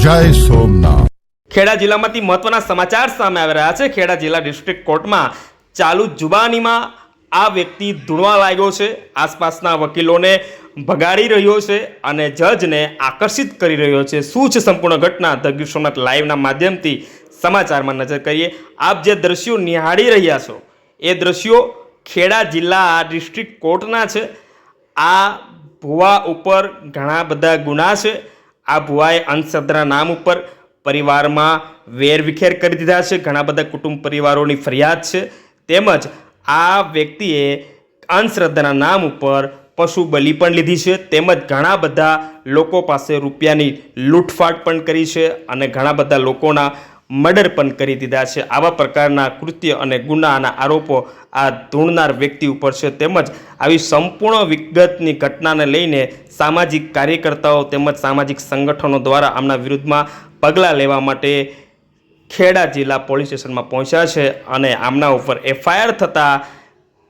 જય સોમનાથ। ખેડા જિલ્લામાંથી મહત્વના સમાચાર સામે આવી રહ્યા છે। ખેડા જિલ્લા ડિસ્ટ્રિક્ટ કોર્ટમાં ચાલુ જુબાનીમાં આ વ્યક્તિ ધૂણવા લાગ્યો છે, આસપાસના વકીલોને ભગાડી રહ્યો છે અને જજને આકર્ષિત કરી રહ્યો છે। શું છે સંપૂર્ણ ઘટના? ધ ગીર સોમનાથ લાઈવના માધ્યમથી સમાચારમાં નજર કરીએ। આપ જે દ્રશ્યો નિહાળી રહ્યા છો એ દ્રશ્યો ખેડા જિલ્લા ડિસ્ટ્રિક્ટ કોર્ટના છે। આ ભુવા ઉપર ઘણા બધા ગુના છે। આ ભુવાએ અંધશ્રદ્ધાના નામ ઉપર પરિવારમાં વેરવિખેર કરી દીધા છે। ઘણા બધા કુટુંબ પરિવારોની ફરિયાદ છે। તેમજ આ વ્યક્તિએ અંધશ્રદ્ધાના નામ ઉપર પશુ બલિ પણ લીધી છે। તેમજ ઘણા બધા લોકો પાસે રૂપિયાની લૂંટફાટ પણ કરી છે અને ઘણા બધા લોકોના મર્ડર પણ કરી દીધા છે। આવા પ્રકારના કૃત્ય અને ગુનાના આરોપો આ ધૂણનાર વ્યક્તિ ઉપર છે। તેમજ આવી સંપૂર્ણ વિગતની ઘટનાને લઈને સામાજિક કાર્યકર્તાઓ તેમજ સામાજિક સંગઠનો દ્વારા આમના વિરુદ્ધમાં પગલાં લેવા માટે ખેડા જિલ્લા પોલીસ સ્ટેશનમાં પહોંચ્યા છે અને આમના ઉપર એફઆઈઆર થતાં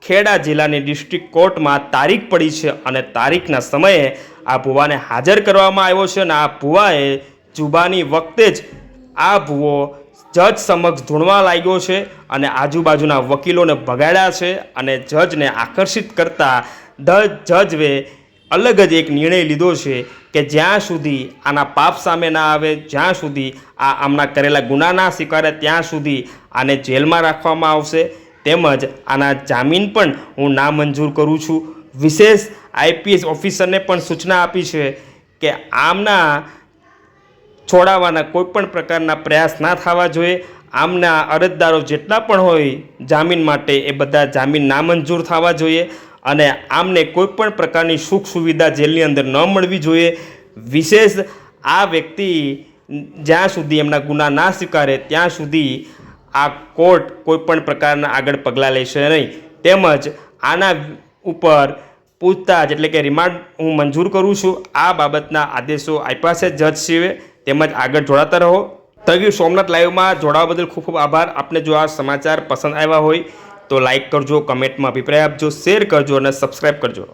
ખેડા જિલ્લાની ડિસ્ટ્રિક્ટ કોર્ટમાં તારીખ પડી છે અને તારીખના સમયે આ ભુવાને હાજર કરવામાં આવ્યો છે અને આ ભુવાએ જુબાની વખતે જ આ ભુવો જજ સમક્ષ ધૂણવા લાગ્યો છે અને આજુબાજુના વકીલોને ભગાડ્યા છે અને જજને આકર્ષિત કરતા જજે અલગ જ એક નિર્ણય લીધો છે કે જ્યાં સુધી આના પાપ સામે ના આવે, જ્યાં સુધી આ આમના કરેલા ગુના ના સ્વીકારે ત્યાં સુધી આને જેલમાં રાખવામાં આવશે। તેમજ આના જામીન પણ હું નામંજૂર કરું છું। વિશેષ આઈપીએસ ઓફિસરને પણ સૂચના આપી છે કે આમના છોડાવવાના કોઈપણ પ્રકારના પ્રયાસ ના થવા જોઈએ। આમના અરજદારો જેટલા પણ હોય જામીન માટે એ બધા જામીન નામંજૂર થવા જોઈએ અને આમને કોઈપણ પ્રકારની સુખ સુવિધા જેલની અંદર ન મળવી જોઈએ। વિશેષ આ વ્યક્તિ જ્યાં સુધી એમના ગુના ના સ્વીકારે ત્યાં સુધી આ કોર્ટ કોઈપણ પ્રકારના આગળ પગલાં લેશે નહીં। તેમજ આના ઉપર પૂછતાછ એટલે કે રિમાન્ડ હું મંજૂર કરું છું। આ બાબતના આદેશો આપ્યા છે જજશ્રીએ। તેમજ આગળ જોડાતા રહો। ધ ગીર સોમનાથ લાઈવમાં જોડાવા બદલ ખૂબ ખૂબ આભાર। આપને જો આ સમાચાર પસંદ આવ્યા હોય તો લાઈક કરજો, કમેન્ટમાં અભિપ્રાય આપજો, શેર કરજો અને સબસ્ક્રાઈબ કરજો।